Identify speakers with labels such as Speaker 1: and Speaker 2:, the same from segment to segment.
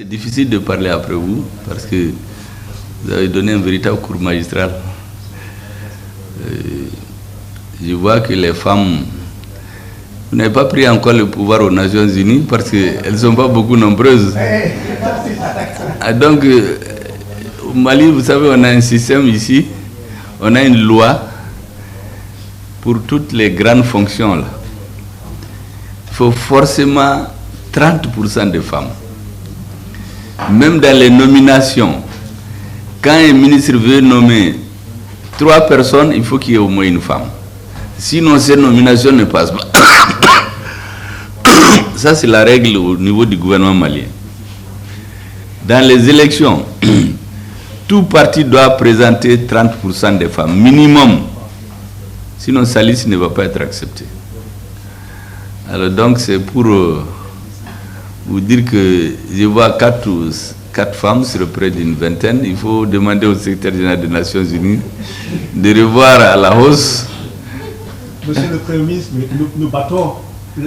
Speaker 1: C'est difficile de parler après vous parce que vous avez donné un véritable cours magistral. Je vois que les femmes, vous n'avez pas pris encore le pouvoir aux Nations Unies parce qu'elles ne sont pas beaucoup nombreuses. Donc, au Mali, vous savez, on a un système ici, on a une loi pour toutes les grandes fonctions. Là. Il faut forcément 30% de femmes. Même dans les nominations, quand un ministre veut nommer 3 personnes, il faut qu'il y ait au moins une femme. Sinon, ces nominations ne passent pas. Ça, c'est la règle au niveau du gouvernement malien. Dans les élections, tout parti doit présenter 30% de femmes, minimum. Sinon, sa liste ne va pas être acceptée. Alors donc, c'est pour vous dire que je vois 4 femmes sur près d'une vingtaine. Il faut demander au secrétaire général des Nations Unies de revoir à la hausse.
Speaker 2: Monsieur le Premier ministre, nous battons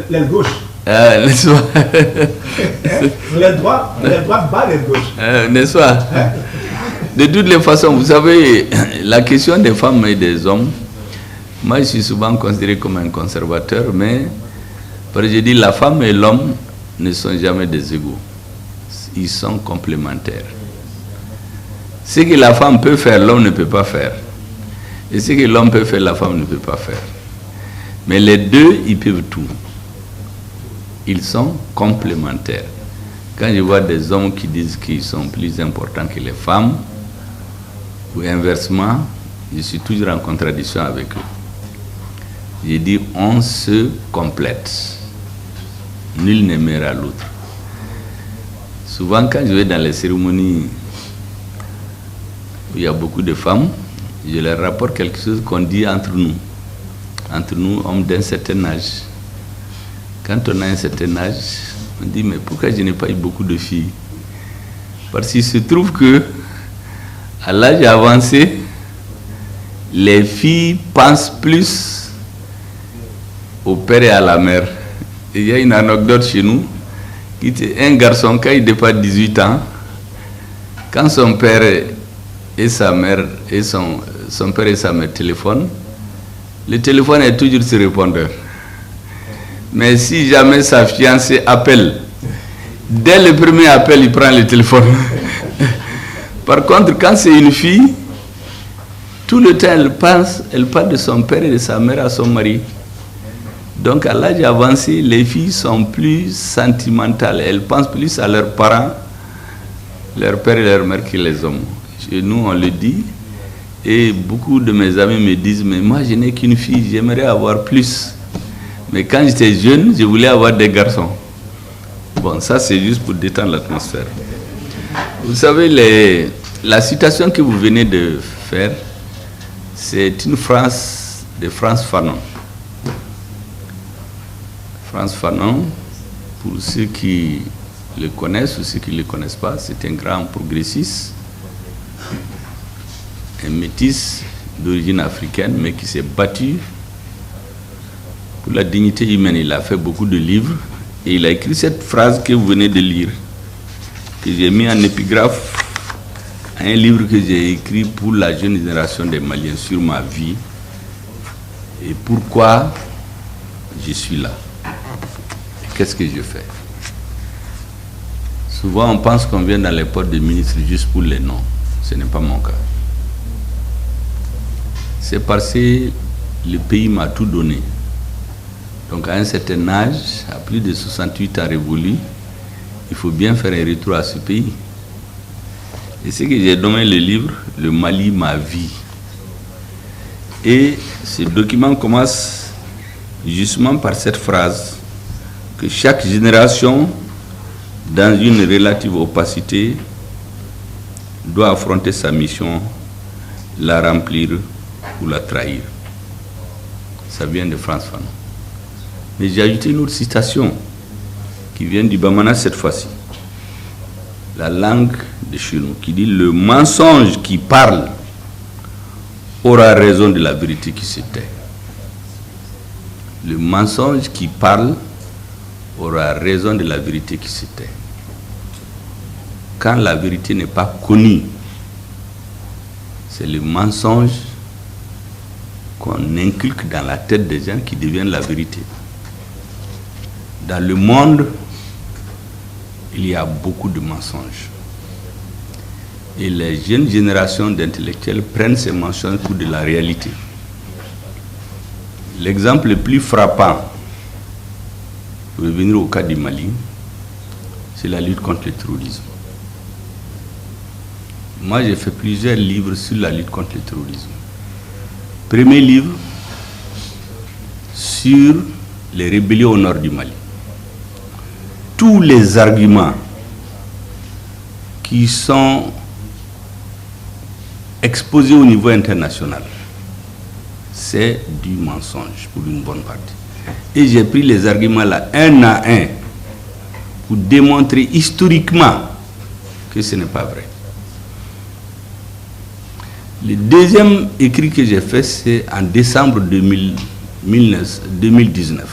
Speaker 2: l'aile gauche.
Speaker 1: N'est-ce pas?
Speaker 2: L'aile droite bat l'aile gauche.
Speaker 1: N'est-ce pas? De toutes les façons, vous savez, la question des femmes et des hommes, moi je suis souvent considéré comme un conservateur, mais je dis la femme et l'homme ne sont jamais des égaux. Ils sont complémentaires. Ce que la femme peut faire, l'homme ne peut pas faire. Et ce que l'homme peut faire, la femme ne peut pas faire. Mais les deux, ils peuvent tout. Ils sont complémentaires. Quand je vois des hommes qui disent qu'ils sont plus importants que les femmes, ou inversement, je suis toujours en contradiction avec eux. Je dis, on se complète. Nul n'est meilleur à l'autre. Souvent, quand je vais dans les cérémonies où il y a beaucoup de femmes, je leur rapporte quelque chose qu'on dit entre nous, hommes d'un certain âge. Quand on a un certain âge, on dit, mais pourquoi je n'ai pas eu beaucoup de filles? Parce qu'il se trouve que, à l'âge avancé, les filles pensent plus au père et à la mère. Et il y a une anecdote chez nous, qui était un garçon, quand il dépasse 18 ans, quand son père et sa mère, son père et sa mère téléphonent, le téléphone est toujours sur répondeur. Mais si jamais sa fiancée appelle, dès le premier appel, il prend le téléphone. Par contre, quand c'est une fille, tout le temps, elle parle de son père et de sa mère à son mari. Donc, à l'âge avancé, les filles sont plus sentimentales. Elles pensent plus à leurs parents, leur père et leur mère, que les hommes. Chez nous, on le dit. Et beaucoup de mes amis me disent, mais moi, je n'ai qu'une fille, j'aimerais avoir plus. Mais quand j'étais jeune, je voulais avoir des garçons. Bon, ça, c'est juste pour détendre l'atmosphère. Vous savez, la citation que vous venez de faire, c'est une phrase de Frantz Fanon. Frantz Fanon, pour ceux qui le connaissent ou ceux qui ne le connaissent pas, c'est un grand progressiste, un métis d'origine africaine, mais qui s'est battu pour la dignité humaine. Il a fait beaucoup de livres et il a écrit cette phrase que vous venez de lire, que j'ai mis en épigraphe à un livre que j'ai écrit pour la jeune génération des Maliens sur ma vie et pourquoi je suis là. Qu'est-ce que je fais? Souvent, on pense qu'on vient dans les postes de ministre juste pour les noms. Ce n'est pas mon cas. C'est parce que le pays m'a tout donné. Donc, à un certain âge, à plus de 68 ans révolus, il faut bien faire un retour à ce pays. Et c'est que j'ai donné le livre « Le Mali, ma vie ». Et ce document commence justement par cette phrase que chaque génération, dans une relative opacité, doit affronter sa mission, la remplir ou la trahir. Ça vient de Frantz Fanon. Mais j'ai ajouté une autre citation qui vient du Bamana cette fois-ci, la langue de chez nous, qui dit « Le mensonge qui parle aura raison de la vérité qui se tait. » Le mensonge qui parle aura raison de la vérité qui se tait. quand la vérité n'est pas connue. C'est le mensonge qu'on inculque dans la tête des gens qui deviennent la vérité. Dans le monde, il y a beaucoup de mensonges. Et les jeunes générations d'intellectuels prennent ces mensonges pour de la réalité. L'exemple le plus frappant, pour revenir au cas du Mali, c'est la lutte contre le terrorisme. Moi, j'ai fait plusieurs livres sur la lutte contre le terrorisme. Premier livre, sur les rébellions au nord du Mali. Tous les arguments qui sont exposés au niveau international, c'est du mensonge pour une bonne partie. Et j'ai pris les arguments là, un à un, pour démontrer historiquement que ce n'est pas vrai. Le deuxième écrit que j'ai fait, c'est en décembre 2019.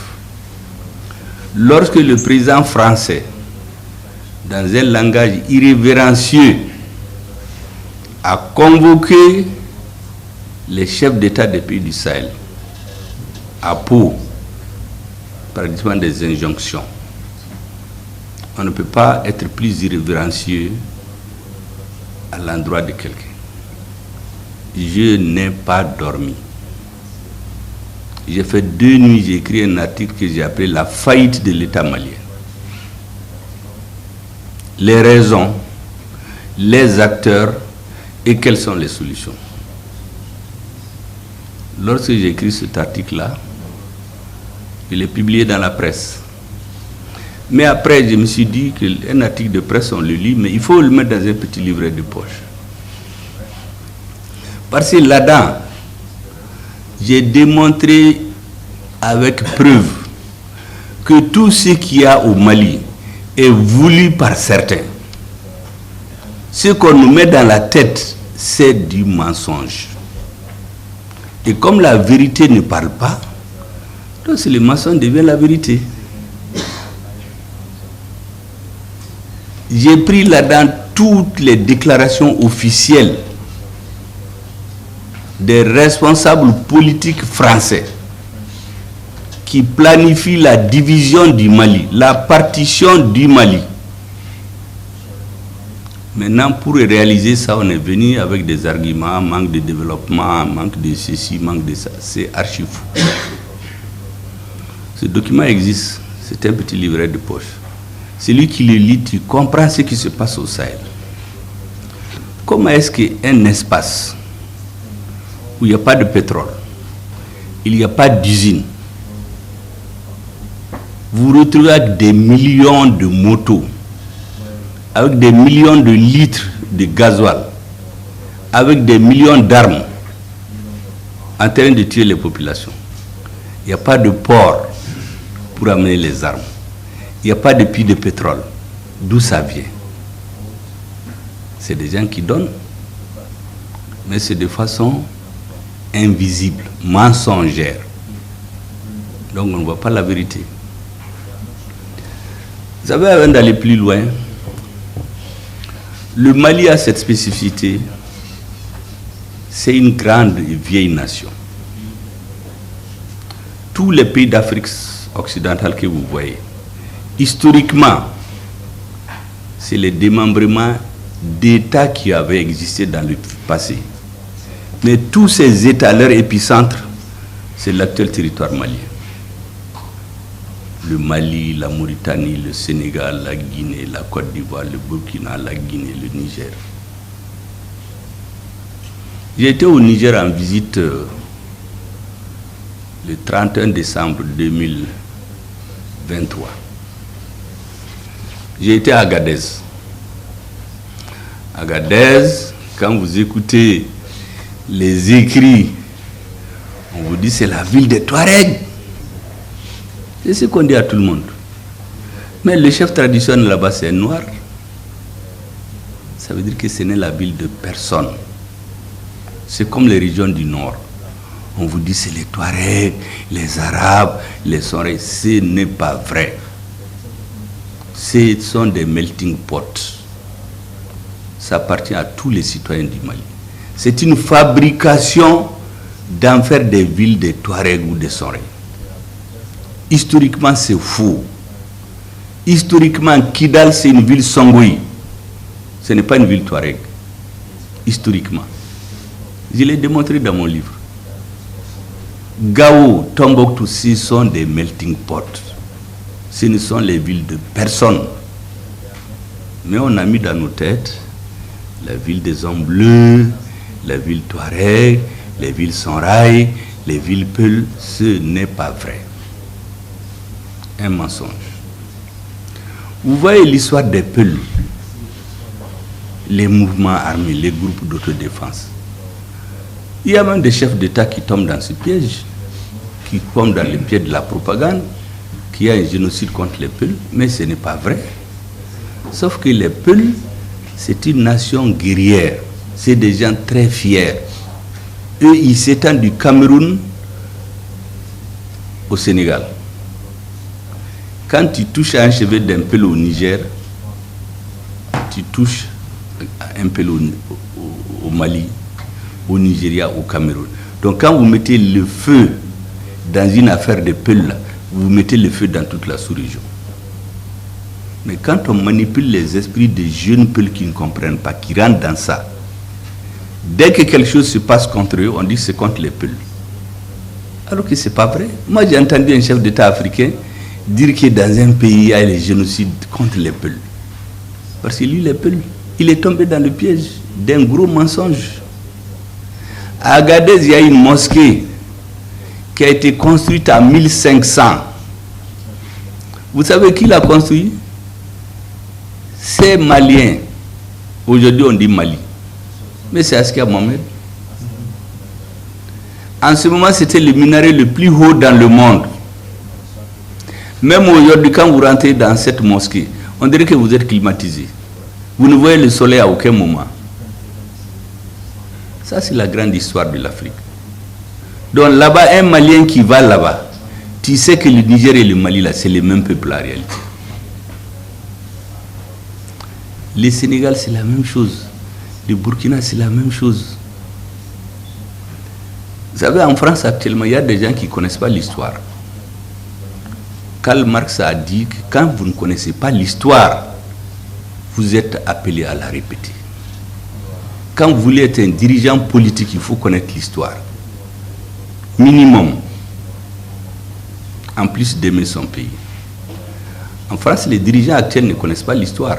Speaker 1: Lorsque le président français, dans un langage irrévérencieux, a convoqué les chefs d'État des pays du Sahel à Pau, pratiquement des injonctions. On ne peut pas être plus irrévérencieux à l'endroit de quelqu'un. Je n'ai pas dormi. J'ai fait 2 nuits, j'ai écrit un article que j'ai appelé La faillite de l'État malien. Les raisons, les acteurs et quelles sont les solutions. Lorsque j'ai écrit cet article-là, il est publié dans la presse. Mais après, je me suis dit qu'un article de presse, on le lit, mais il faut le mettre dans un petit livret de poche. Parce que là-dedans, j'ai démontré avec preuve que tout ce qu'il y a au Mali est voulu par certains. Ce qu'on nous met dans la tête, c'est du mensonge. Et comme la vérité ne parle pas, donc le mensonge devient la vérité. J'ai pris là-dedans toutes les déclarations officielles des responsables politiques français qui planifient la division du Mali, la partition du Mali. Maintenant, pour réaliser ça, on est venu avec des arguments, manque de développement, manque de ceci, manque de ça. C'est archi fou. Ce document existe, c'est un petit livret de poche. Celui qui le lit, tu comprends ce qui se passe au Sahel. Comment est-ce qu'un espace où il n'y a pas de pétrole, il n'y a pas d'usine, vous vous retrouvez avec des millions de motos, avec des millions de litres de gasoil, avec des millions d'armes, en train de tuer les populations. Il n'y a pas de port pour amener les armes. Il n'y a pas de puits de pétrole. D'où ça vient? C'est des gens qui donnent, mais c'est de façon invisible, mensongère. Donc on ne voit pas la vérité. Vous savez, avant d'aller plus loin, le Mali a cette spécificité, c'est une grande et vieille nation. Tous les pays d'Afrique occidentale que vous voyez, historiquement, c'est le démembrement d'États qui avaient existé dans le passé. Mais tous ces États, leur épicentre, c'est l'actuel territoire malien. Le Mali, la Mauritanie, le Sénégal, la Guinée, la Côte d'Ivoire, le Burkina, la Guinée, le Niger. J'ai été au Niger en visite le 31 décembre 2023. J'ai été à Agadez. Agadez, quand vous écoutez les écrits, on vous dit c'est la ville des Touaregs. C'est ce qu'on dit à tout le monde. Mais le chef traditionnel là-bas, c'est un noir. Ça veut dire que ce n'est la ville de personne. C'est comme les régions du nord. On vous dit c'est les Touaregs, les Arabes, les Sorés. Ce n'est pas vrai. Ce sont des melting pots. ça appartient à tous les citoyens du Mali. C'est une fabrication d'en faire des villes de Touareg ou de Soré. Historiquement, c'est faux. Historiquement, Kidal, c'est une ville Songoï. Ce n'est pas une ville Touareg. Historiquement. Je l'ai démontré dans mon livre. Gao, Tombouctou, ce sont des melting pots. Ce ne sont les villes de personne. Mais on a mis dans nos têtes la ville des hommes bleus, la ville Touareg, les villes Sonraï, les villes Peul. Ce n'est pas vrai. Un mensonge. Vous voyez l'histoire des Peul, les mouvements armés, les groupes d'autodéfense. Il y a même des chefs d'État qui tombent dans ce piège, qui tombent dans le piège de la propagande, qu'il y a un génocide contre les Peuls, mais ce n'est pas vrai. Sauf que les Peuls, c'est une nation guerrière, c'est des gens très fiers. Eux, ils s'étendent du Cameroun au Sénégal. Quand tu touches à un cheveu d'un Peul au Niger, tu touches à un Peul au Mali, au Nigeria, au Cameroun. Donc quand vous mettez le feu dans une affaire de Peul, vous mettez le feu dans toute la sous-région. Mais quand on manipule les esprits des jeunes Peuls qui ne comprennent pas, qui rentrent dans ça, dès que quelque chose se passe contre eux, on dit que c'est contre les Peuls. Alors que ce n'est pas vrai. Moi, j'ai entendu un chef d'État africain dire que dans un pays, il y a les génocides contre les Peuls. Parce que lui, les Peuls, il est tombé dans le piège d'un gros mensonge. À Agadez, il y a une mosquée qui a été construite en 1500. Vous savez qui l'a construit? C'est Malien. Aujourd'hui, on dit Mali. Mais c'est Askia Mohamed. En ce moment, c'était le minaret le plus haut dans le monde. Même aujourd'hui, quand vous rentrez dans cette mosquée, on dirait que vous êtes climatisé. Vous ne voyez le soleil à aucun moment. Ça, c'est la grande histoire de l'Afrique. Donc là-bas, un Malien qui va là-bas, tu sais que le Niger et le Mali, là, c'est les mêmes peuples en réalité. Le Sénégal, c'est la même chose. Le Burkina, c'est la même chose. Vous savez, en France, actuellement, il y a des gens qui ne connaissent pas l'histoire. Karl Marx a dit que quand vous ne connaissez pas l'histoire, vous êtes appelé à la répéter. Quand vous voulez être un dirigeant politique, il faut connaître l'histoire. Minimum. En plus d'aimer son pays. En France, les dirigeants actuels ne connaissent pas l'histoire.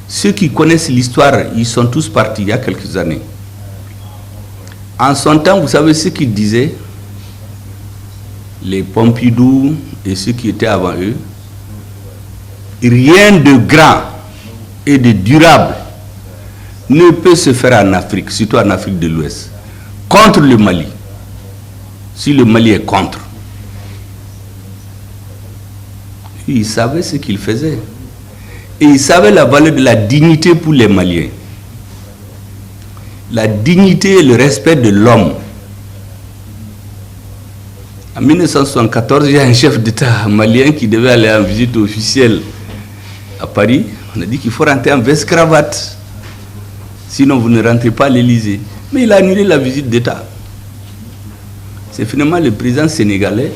Speaker 1: Ceux qui connaissent l'histoire, ils sont tous partis il y a quelques années. En son temps, vous savez ce qu'ils disaient? Les Pompidou et ceux qui étaient avant eux, rien de grand et de durable ne peut se faire en Afrique, surtout en Afrique de l'Ouest, contre le Mali. Si le Mali est contre. Ils savaient ce qu'ils faisaient. Et ils savaient la valeur de la dignité pour les Maliens. La dignité et le respect de l'homme. En 1974, il y a un chef d'État malien qui devait aller en visite officielle à Paris. On a dit qu'il faut rentrer en veste-cravate. Sinon, vous ne rentrez pas à l'Élysée. Mais il a annulé la visite d'État. C'est finalement le président sénégalais,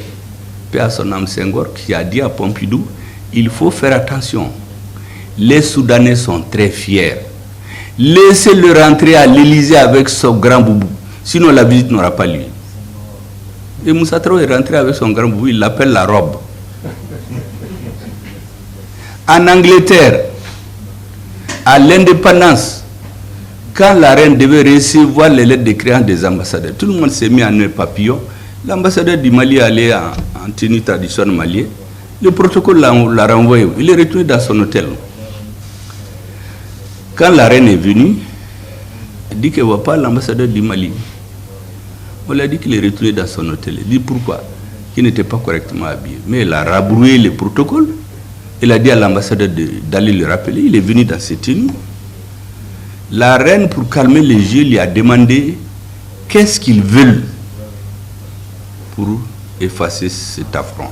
Speaker 1: paix à son âme Senghor, qui a dit à Pompidou, il faut faire attention. Les Soudanais sont très fiers. Laissez-le rentrer à l'Élysée avec son grand boubou. Sinon, la visite n'aura pas lieu. Et Moussa Traoré est rentré avec son grand boubou, il l'appelle la robe. En Angleterre, à l'indépendance, quand la reine devait recevoir les lettres de créance des ambassadeurs, tout le monde s'est mis en nœud papillon. L'ambassadeur du Mali allait en tenue traditionnelle malienne. Le protocole l'a renvoyé. Il est retourné dans son hôtel. Quand la reine est venue, elle dit qu'elle ne voit pas l'ambassadeur du Mali. On lui a dit qu'il est retourné dans son hôtel. Elle dit pourquoi? Qu'il n'était pas correctement habillé. Mais elle a rabroué le protocole. Elle a dit à l'ambassadeur d'aller le rappeler. Il est venu dans ses tenues. La reine, pour calmer les jeux, lui a demandé qu'est-ce qu'ils veulent pour effacer cet affront-là.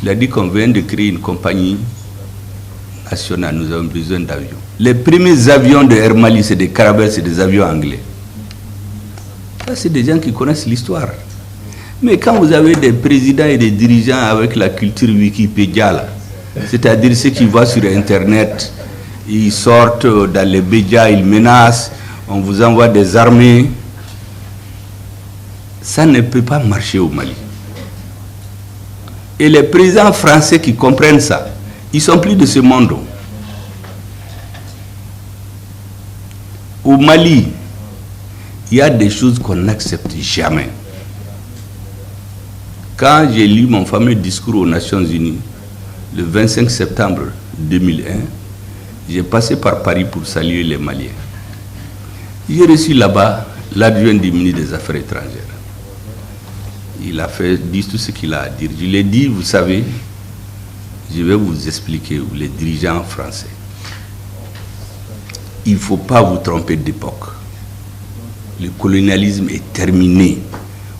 Speaker 1: Il a dit qu'on vient de créer une compagnie nationale, nous avons besoin d'avions. Les premiers avions de Air Mali, c'est des Caravelles, c'est des avions anglais. Ça, c'est des gens qui connaissent l'histoire. Mais quand vous avez des présidents et des dirigeants avec la culture Wikipédia, c'est-à-dire ceux qui voient sur Internet, ils sortent dans les médias, ils menacent, on vous envoie des armées, ça ne peut pas marcher au Mali. Et les présidents français qui comprennent ça, ils sont plus de ce monde. Au Mali, il y a des choses qu'on n'accepte jamais. Quand j'ai lu mon fameux discours aux Nations Unies, le 25 septembre 2001, j'ai passé par Paris pour saluer les Maliens. J'ai reçu là-bas l'adjoint du ministre des Affaires étrangères. Il a dit tout ce qu'il a à dire. Je lui ai dit, vous savez, je vais vous expliquer, les dirigeants français. Il ne faut pas vous tromper d'époque. Le colonialisme est terminé.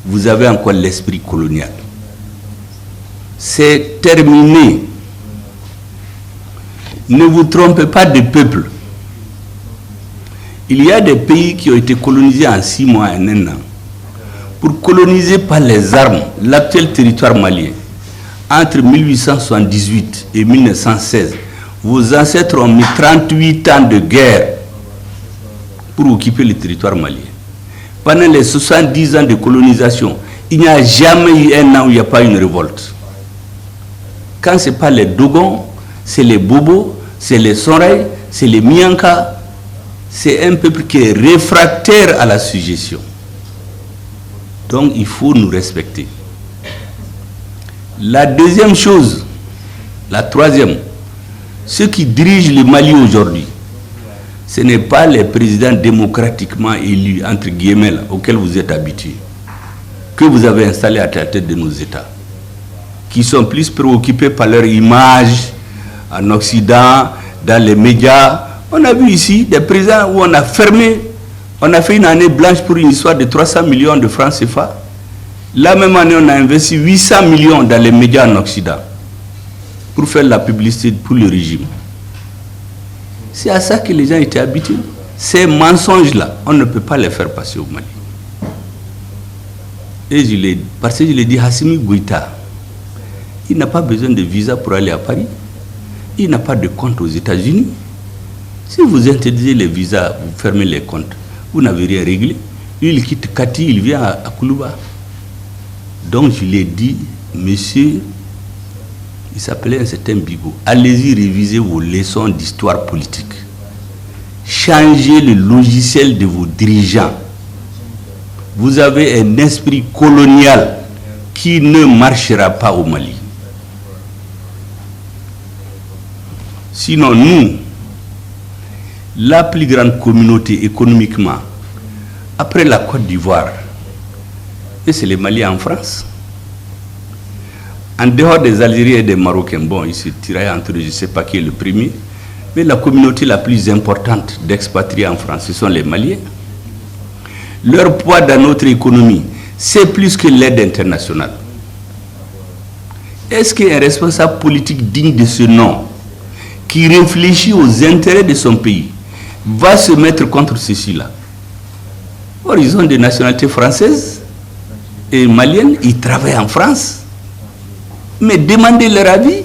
Speaker 1: Vous avez encore l'esprit colonial. C'est terminé. Ne vous trompez pas de peuple. Il y a des pays qui ont été colonisés en 6 mois, en 1 an. Pour coloniser par les armes l'actuel territoire malien, entre 1878 et 1916, vos ancêtres ont mis 38 ans de guerre pour occuper le territoire malien. Pendant les 70 ans de colonisation, il n'y a jamais eu un an où il n'y a pas eu une révolte. Quand ce n'est pas les Dogons, c'est les Bobos, c'est les Soreilles, c'est les Mianka. C'est un peuple qui est réfractaire à la suggestion. Donc il faut nous respecter. La deuxième chose, la troisième, ceux qui dirigent le Mali aujourd'hui, ce n'est pas les présidents démocratiquement élus, entre guillemets, là, auxquels vous êtes habitués, que vous avez installés à la tête de nos États, qui sont plus préoccupés par leur image en Occident, dans les médias. On a vu ici des présidents où on a fermé, on a fait une année blanche pour une histoire de 300 millions de francs CFA. La même année, on a investi 800 millions dans les médias en Occident pour faire la publicité pour le régime. C'est à ça que les gens étaient habitués. Ces mensonges-là, on ne peut pas les faire passer au Mali. Et parce que je l'ai dit, Assimi Goïta, il n'a pas besoin de visa pour aller à Paris. Il n'a pas de compte aux États-Unis. Si vous interdisez les visas, vous fermez les comptes, vous n'avez rien réglé. Lui, il quitte Kati, il vient à Koulouba. Donc je l'ai dit, monsieur, il s'appelait un certain Bigot, allez-y réviser vos leçons d'histoire politique. Changez le logiciel de vos dirigeants. Vous avez un esprit colonial qui ne marchera pas au Mali. Sinon, nous, la plus grande communauté économiquement, après la Côte d'Ivoire, et c'est les Maliens en France. En dehors des Algériens et des Marocains, bon, ils se tiraient entre eux, je ne sais pas qui est le premier, mais la communauté la plus importante d'expatriés en France, ce sont les Maliens. Leur poids dans notre économie, c'est plus que l'aide internationale. Est-ce qu'un responsable politique digne de ce nom, qui réfléchit aux intérêts de son pays, va se mettre contre ceci-là? Or, ils ont des nationalités françaises et maliennes, ils travaillent en France. Mais demandez leur avis.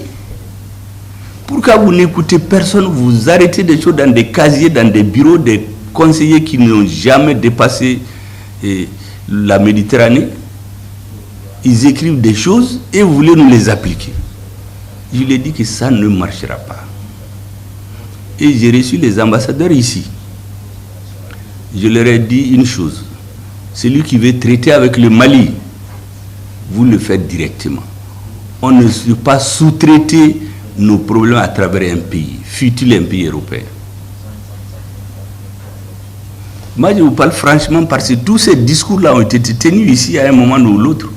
Speaker 1: Pourquoi vous n'écoutez personne, vous arrêtez des choses dans des casiers, dans des bureaux des conseillers qui n'ont jamais dépassé la Méditerranée? Ils écrivent des choses et vous voulez nous les appliquer. Je lui ai dit que ça ne marchera pas. Et j'ai reçu les ambassadeurs ici. Je leur ai dit une chose. Celui qui veut traiter avec le Mali, vous le faites directement. On ne peut pas sous-traiter nos problèmes à travers un pays, fût-il un pays européen. Moi, je vous parle franchement parce que tous ces discours-là ont été tenus ici à un moment ou l'autre.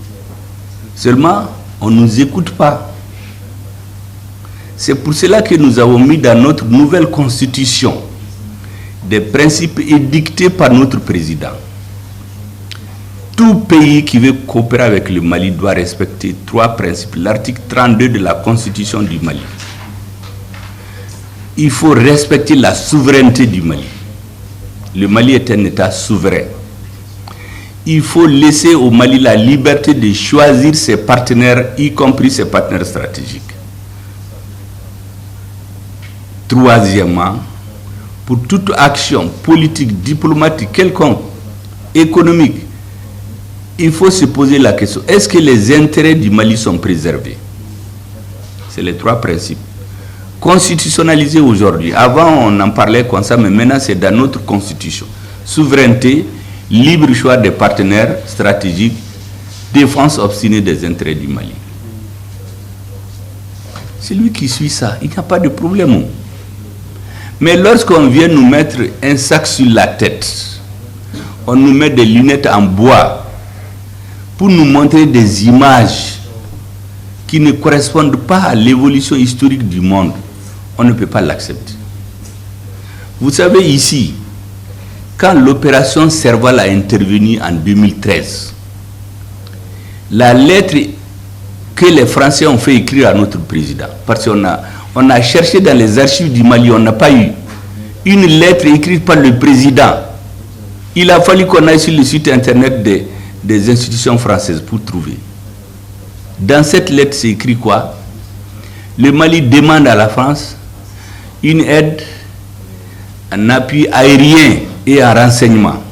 Speaker 1: Seulement, on ne nous écoute pas. C'est pour cela que nous avons mis dans notre nouvelle constitution des principes édictés par notre président. Tout pays qui veut coopérer avec le Mali doit respecter 3 principes. L'article 32 de la constitution du Mali. il faut respecter la souveraineté du Mali. Le Mali est un État souverain. Il faut laisser au Mali la liberté de choisir ses partenaires, y compris ses partenaires stratégiques. Troisièmement, pour toute action politique, diplomatique, quelconque, économique, il faut se poser la question, est-ce que les intérêts du Mali sont préservés? C'est les trois principes. Constitutionnalisé aujourd'hui. Avant, on en parlait comme ça, mais maintenant, c'est dans notre constitution. Souveraineté, libre choix des partenaires stratégiques, défense obstinée des intérêts du Mali. C'est lui qui suit ça. Il n'y a pas de problème. Mais lorsqu'on vient nous mettre un sac sur la tête, on nous met des lunettes en bois pour nous montrer des images qui ne correspondent pas à l'évolution historique du monde, on ne peut pas l'accepter. Vous savez, ici, quand l'opération Serval a intervenu en 2013, la lettre que les Français ont fait écrire à notre président, parce qu'on a cherché dans les archives du Mali, on n'a pas eu une lettre écrite par le président. Il a fallu qu'on aille sur le site internet des institutions françaises pour trouver. Dans cette lettre, c'est écrit quoi? Le Mali demande à la France une aide en appui aérien et en renseignement.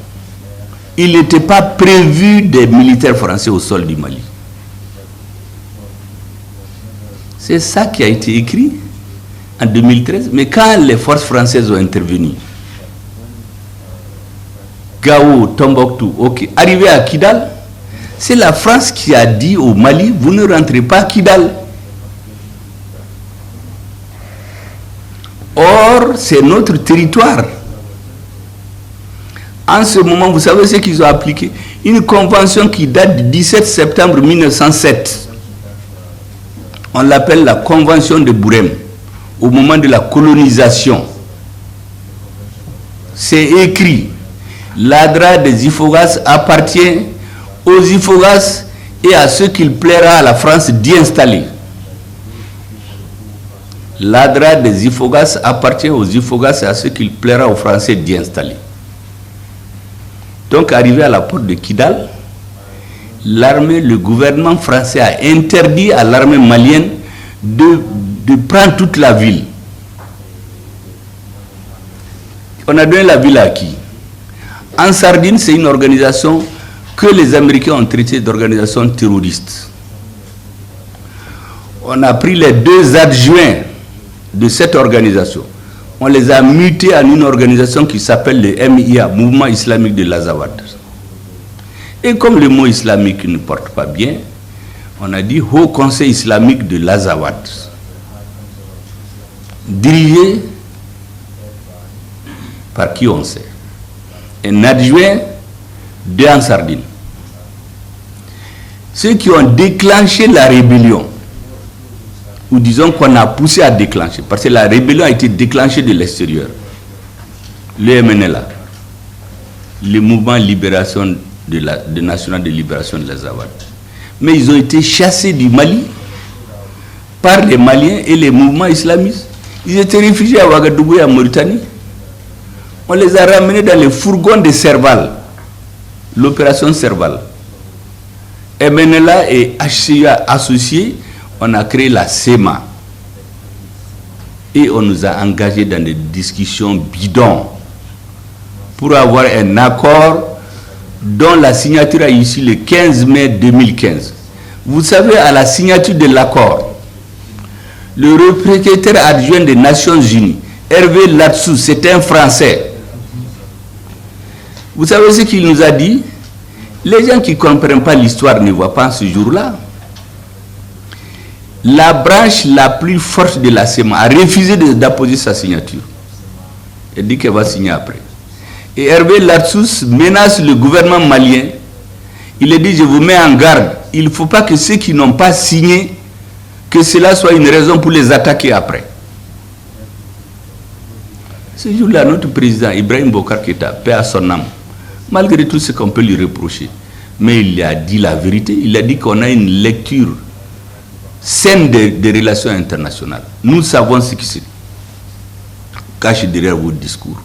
Speaker 1: Il n'était pas prévu des militaires français au sol du Mali. C'est ça qui a été écrit en 2013. Mais quand les forces françaises ont intervenu, Gao, Tombouctou, ok, arrivé à Kidal, c'est la France qui a dit au Mali, vous ne rentrez pas à Kidal. Or, c'est notre territoire. En ce moment, vous savez ce qu'ils ont appliqué? Une convention qui date du 17 septembre 1907. On l'appelle la convention de Bourem, au moment de la colonisation. C'est écrit, l'Adra des Ifogas appartient aux Ifogas et à ceux qu'il plaira à la France d'y installer. L'Adra des Ifogas appartient aux Ifogas et à ceux qu'il plaira aux Français d'y installer. Donc, arrivé à la porte de Kidal, l'armée, le gouvernement français a interdit à l'armée malienne de prendre toute la ville. On a donné la ville à qui? En Sardine, c'est une organisation que les Américains ont traitée d'organisation terroriste. On a pris les deux adjoints de cette organisation. On les a mutés en une organisation qui s'appelle le MIA, Mouvement Islamique de l'Azawad. Et comme le mot islamique ne porte pas bien, on a dit Haut Conseil Islamique de l'Azawad, dirigé par qui on sait. Un adjoint de en Sardine. Ceux qui ont déclenché la rébellion, ou disons qu'on a poussé à déclencher, parce que la rébellion a été déclenchée de l'extérieur. Le MNLA, le mouvement libération de national de libération de l'Azawad. Mais ils ont été chassés du Mali par les Maliens et les mouvements islamistes. Ils étaient réfugiés à Ouagadougou et en Mauritanie. On les a ramenés dans les fourgons de Serval, l'opération Serval. MNLA et HCA associés, on a créé la SEMA. Et on nous a engagés dans des discussions bidons pour avoir un accord dont la signature a eu ici le 15 mai 2015. Vous savez, à la signature de l'accord, le représentant adjoint des Nations Unies, Hervé Latsou, c'est un Français. Vous savez ce qu'il nous a dit? Les gens qui ne comprennent pas l'histoire ne voient pas ce jour-là. La branche la plus forte de la SEMA a refusé d'apposer sa signature. Elle dit qu'elle va signer après. Et Hervé Latsous menace le gouvernement malien. Il a dit, je vous mets en garde. Il ne faut pas que ceux qui n'ont pas signé, que cela soit une raison pour les attaquer après. Ce jour-là, notre président Ibrahim Boubacar Keïta, paix à son âme, malgré tout ce qu'on peut lui reprocher, mais il a dit la vérité. Il a dit qu'on a une lecture saine des relations internationales. Nous savons ce qui c'est. cache derrière votre discours.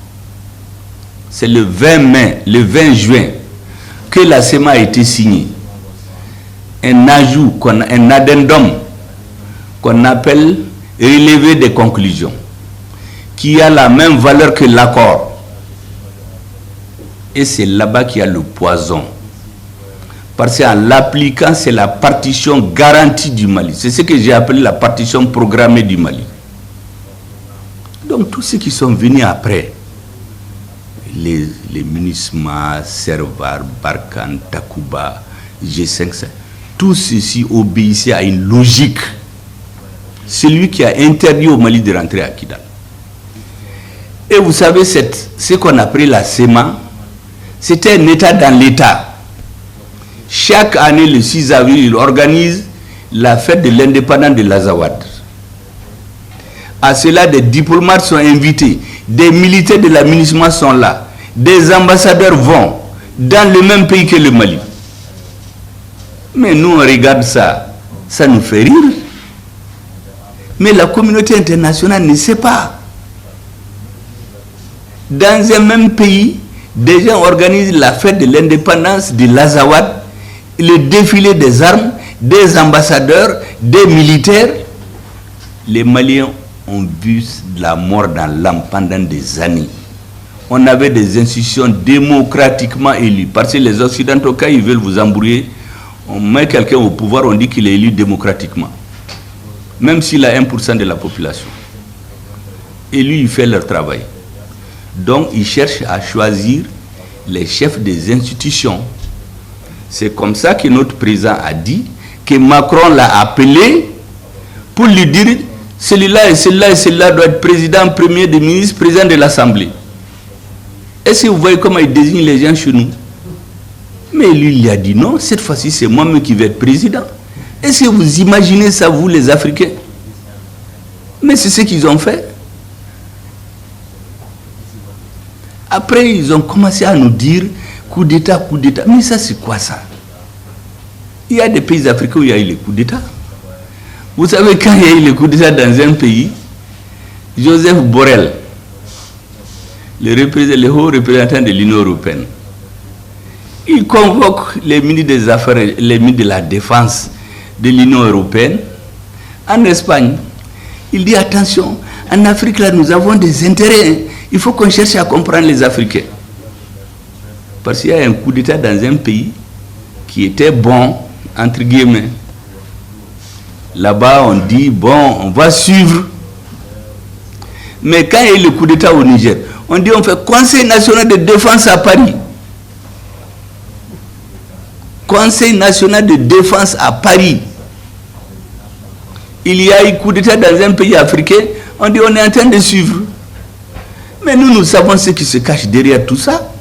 Speaker 1: C'est le 20 mai, le 20 juin, que la CEMA a été signée. Un ajout, un addendum qu'on appelle relevé des conclusions, qui a la même valeur que l'accord. Et c'est là-bas qu'il y a le poison. Parce qu'en l'appliquant, c'est la partition garantie du Mali. C'est ce que j'ai appelé la partition programmée du Mali. Donc tous ceux qui sont venus après, les MINUSMA, Servar, Barkhane, Takuba, G5, tout ceci obéissait à une logique. Celui qui a interdit au Mali de rentrer à Kidal. Et vous savez, ce qu'on a appelé la CEMA, c'était un État dans l'État. Chaque année, le 6 avril, il organise la fête de l'indépendance de l'Azawad. À cela, des diplomates sont invités, des militaires de la MINUSMA sont là, des ambassadeurs vont dans le même pays que le Mali. Mais nous, on regarde ça, ça nous fait rire. Mais la communauté internationale ne sait pas. Dans un même pays, des gens organisent la fête de l'indépendance de l'Azawad, le défilé des armes, des ambassadeurs, des militaires. Les Maliens ont vu la mort dans l'âme pendant des années. On avait des institutions démocratiquement élues. Parce que les Occidentaux, quand ils veulent vous embrouiller, on met quelqu'un au pouvoir, on dit qu'il est élu démocratiquement. Même s'il a 1% de la population. Et lui, il fait leur travail. Donc, il cherche à choisir les chefs des institutions. C'est comme ça que notre président a dit que Macron l'a appelé pour lui dire celui-là et celui-là et celui-là doit être président, premier des ministres, président de l'Assemblée. Est-ce que vous voyez comment il désigne les gens chez nous? Mais lui, il a dit non, cette fois-ci, c'est moi-même qui vais être président. Est-ce que vous imaginez ça, vous, les Africains? Mais c'est ce qu'ils ont fait. Après, ils ont commencé à nous dire coup d'État, coup d'État. Mais ça, c'est quoi ça? Il y a des pays africains où il y a eu les coups d'État. Vous savez, quand il y a eu les coups d'État dans un pays, Joseph Borrell, le haut représentant de l'Union européenne, il convoque les ministres des Affaires, les ministres de la Défense de l'Union européenne en Espagne. Il dit attention, en Afrique, là, nous avons des intérêts. Il faut qu'on cherche à comprendre les Africains. Parce qu'il y a un coup d'État dans un pays qui était bon, entre guillemets. Là-bas, on dit, bon, on va suivre. Mais quand il y a eu le coup d'État au Niger, on dit, on fait Conseil national de défense à Paris. Conseil national de défense à Paris. Il y a eu coup d'État dans un pays africain, on dit, on est en train de suivre. Mais nous savons ce qui se cache derrière tout ça.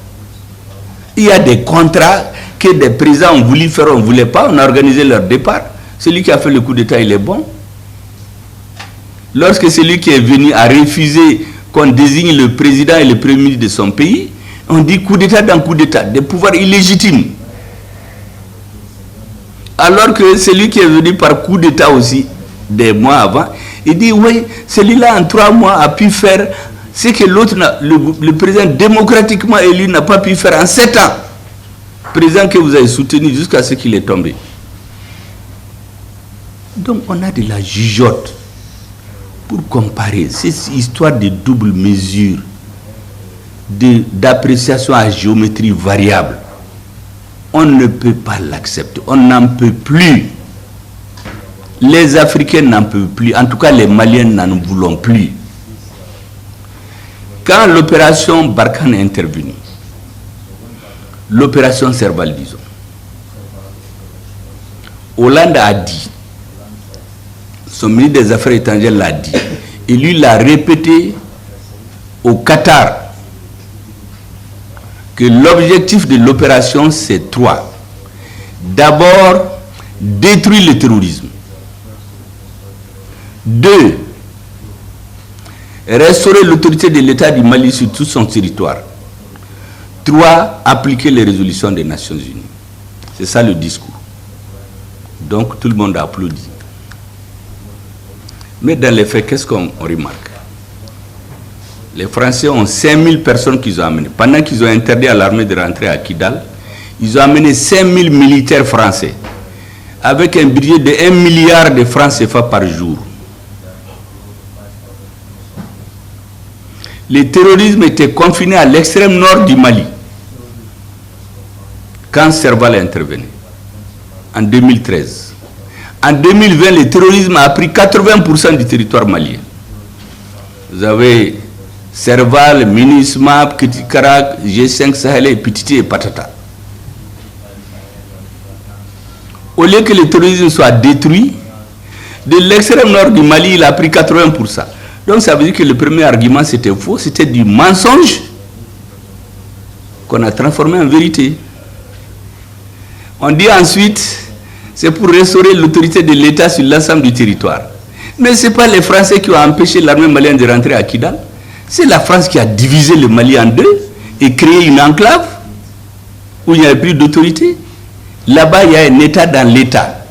Speaker 1: Il y a des contrats que des présidents ont voulu faire, on ne voulait pas, on a organisé leur départ. Celui qui a fait le coup d'État, il est bon. Lorsque celui qui est venu a refusé qu'on désigne le président et le premier ministre de son pays, on dit coup d'État dans coup d'État, des pouvoirs illégitimes. Alors que celui qui est venu par coup d'État aussi, des mois avant, il dit oui, celui-là en 3 mois a pu faire ce que l'autre, le président démocratiquement élu n'a pas pu faire en 7 ans. Président que vous avez soutenu jusqu'à ce qu'il est tombé. Donc on a de la jugeote pour comparer. C'est une histoire de double mesure, d'appréciation à géométrie variable. On ne peut pas l'accepter. On n'en peut plus. Les Africains n'en peuvent plus. En tout cas, les Maliens n'en voulons plus. Quand l'opération Barkhane est intervenue, l'opération Serval, disons, Hollande a dit, son ministre des Affaires étrangères l'a dit, et lui l'a répété au Qatar, que l'objectif de l'opération, c'est 3. D'abord, détruire le terrorisme. 2. Restaurer l'autorité de l'État du Mali sur tout son territoire. 3. Appliquer les résolutions des Nations Unies. C'est ça le discours. Donc tout le monde a applaudi. Mais dans les faits, qu'est-ce qu'on remarque? Les Français ont 5000 personnes qu'ils ont amenées. Pendant qu'ils ont interdit à l'armée de rentrer à Kidal, ils ont amené 5000 militaires français avec un budget de 1 milliard de francs CFA par jour. Le terrorisme était confiné à l'extrême nord du Mali quand Serval intervenait en 2013. En 2020, le terrorisme a pris 80% du territoire malien. Vous avez Serval, Minisma, Petit Karak, G5 Sahel et Petiti et Patata. Au lieu que le terrorisme soit détruit, de l'extrême nord du Mali, il a pris 80%. Donc ça veut dire que le premier argument c'était faux, c'était du mensonge qu'on a transformé en vérité. On dit ensuite, c'est pour restaurer l'autorité de l'État sur l'ensemble du territoire. Mais ce n'est pas les Français qui ont empêché l'armée malienne de rentrer à Kidal. C'est la France qui a divisé le Mali en deux et créé une enclave où il n'y avait plus d'autorité. Là-bas, il y a un État dans l'État.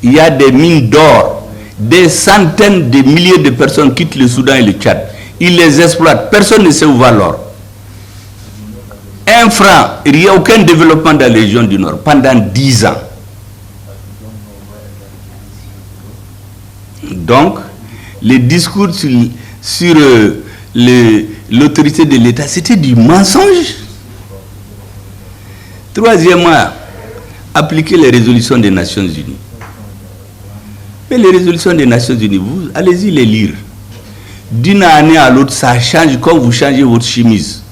Speaker 1: Il y a des mines d'or. Des centaines de milliers de personnes quittent le Soudan et le Tchad. Ils les exploitent. Personne ne sait où va l'or. 1 franc, il n'y a aucun développement dans la région du Nord pendant 10 ans. Donc, les discours sur l'autorité de l'État, c'était du mensonge. Troisièmement, appliquer les résolutions des Nations Unies. Mais les résolutions des Nations Unies, vous allez-y les lire. D'une année à l'autre, ça change comme vous changez votre chemise.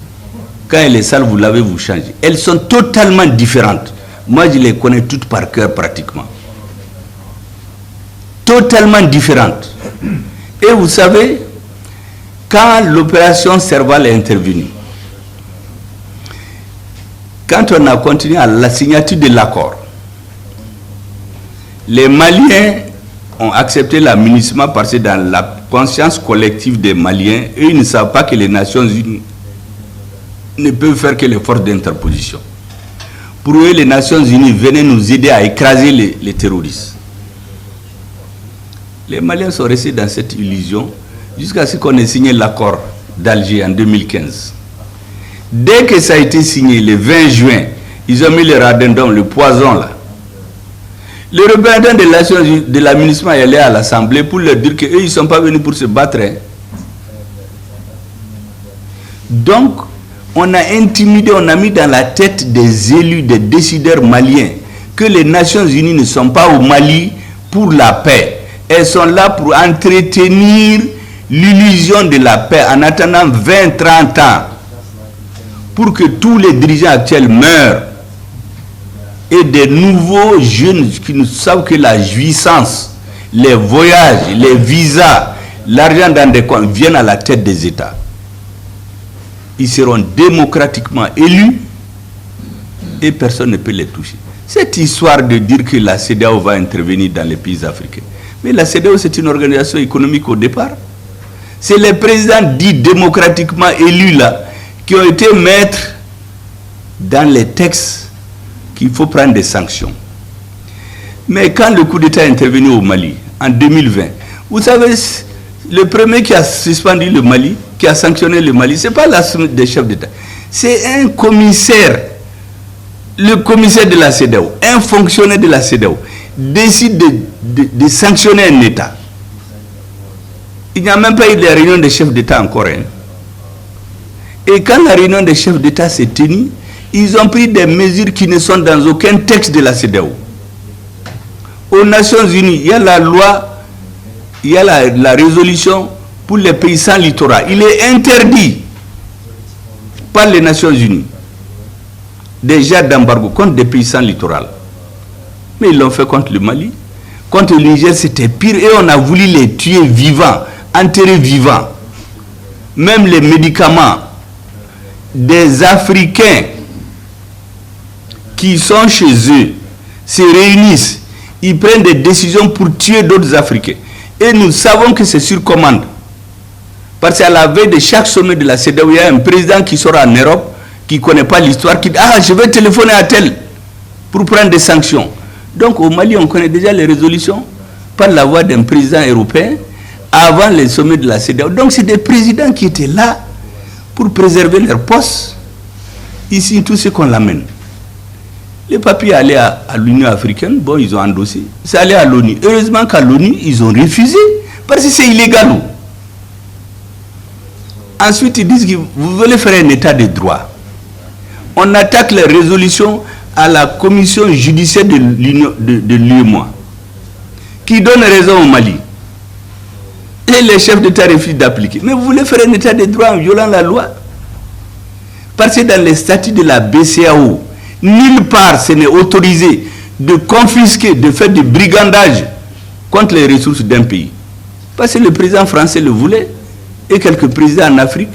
Speaker 1: Quand elle est sale, vous l'avez, vous changez. Elles sont totalement différentes. Moi, je les connais toutes par cœur pratiquement. Totalement différentes. Et vous savez, quand l'opération Serval est intervenue, quand on a continué à la signature de l'accord, les Maliens ont accepté la MINUSMA parce que dans la conscience collective des Maliens, eux, ils ne savent pas que les Nations Unies ne peuvent faire que les forces d'interposition. Pour eux, les Nations Unies venaient nous aider à écraser les terroristes. Les Maliens sont restés dans cette illusion jusqu'à ce qu'on ait signé l'accord d'Alger en 2015. Dès que ça a été signé, le 20 juin, ils ont mis le radendum, le poison là. Le représentant de la MINUSMA est allé à l'Assemblée pour leur dire qu'eux, ils ne sont pas venus pour se battre. Hein. Donc, on a intimidé, on a mis dans la tête des élus, des décideurs maliens, que les Nations Unies ne sont pas au Mali pour la paix. Elles sont là pour entretenir l'illusion de la paix en attendant 20-30 ans, pour que tous les dirigeants actuels meurent et des nouveaux jeunes qui ne savent que la jouissance, les voyages, les visas, l'argent dans des comptes viennent à la tête des États. Ils seront démocratiquement élus et personne ne peut les toucher. Cette histoire de dire que la CEDEAO va intervenir dans les pays africains, mais la CEDEAO c'est une organisation économique au départ. C'est les présidents dits démocratiquement élus là qui ont été maîtres dans les textes qu'il faut prendre des sanctions. Mais quand le coup d'État est intervenu au Mali en 2020, vous savez, le premier qui a suspendu le Mali, qui a sanctionné le Mali, ce n'est pas la somme des chefs d'État. C'est un commissaire, le commissaire de la CEDEAO, un fonctionnaire de la CEDEAO, décide de sanctionner un État. Il n'y a même pas eu de réunion des chefs d'État encore. Hein. Et quand la réunion des chefs d'État s'est tenue, ils ont pris des mesures qui ne sont dans aucun texte de la CEDEAO. Aux Nations Unies, il y a la loi, il y a la résolution pour les pays sans littoral. Il est interdit par les Nations Unies déjà d'embargo contre des pays sans littoral. Mais ils l'ont fait contre le Mali. Contre le Niger, c'était pire et on a voulu les tuer vivants, enterrer vivants. Même les médicaments des Africains qui sont chez eux se réunissent, ils prennent des décisions pour tuer d'autres Africains. Et nous savons que c'est sur commande. Parce qu'à la veille de chaque sommet de la CEDEAO, il y a un président qui sort en Europe, qui ne connaît pas l'histoire, qui dit « Ah, je vais téléphoner à tel pour prendre des sanctions. » Donc au Mali, on connaît déjà les résolutions par la voix d'un président européen avant les sommets de la CEDEAO. Donc c'est des présidents qui étaient là pour préserver leurs postes. Ici, tout ce qu'on l'amène. Les papiers allaient à l'Union africaine, bon, ils ont endossé. C'est allé à l'ONU. Heureusement qu'à l'ONU, ils ont refusé, parce que c'est illégal. Ensuite, ils disent que vous voulez faire un état de droit. On attaque les résolutions à la commission judiciaire de l'UEMOA, qui donne raison au Mali. Et les chefs d'État refusent d'appliquer. Mais vous voulez faire un état de droit en violant la loi? Parce que dans les statuts de la BCEAO, nulle part ce n'est autorisé de confisquer, de faire du brigandage contre les ressources d'un pays. Parce que le président français le voulait, et quelques présidents en Afrique,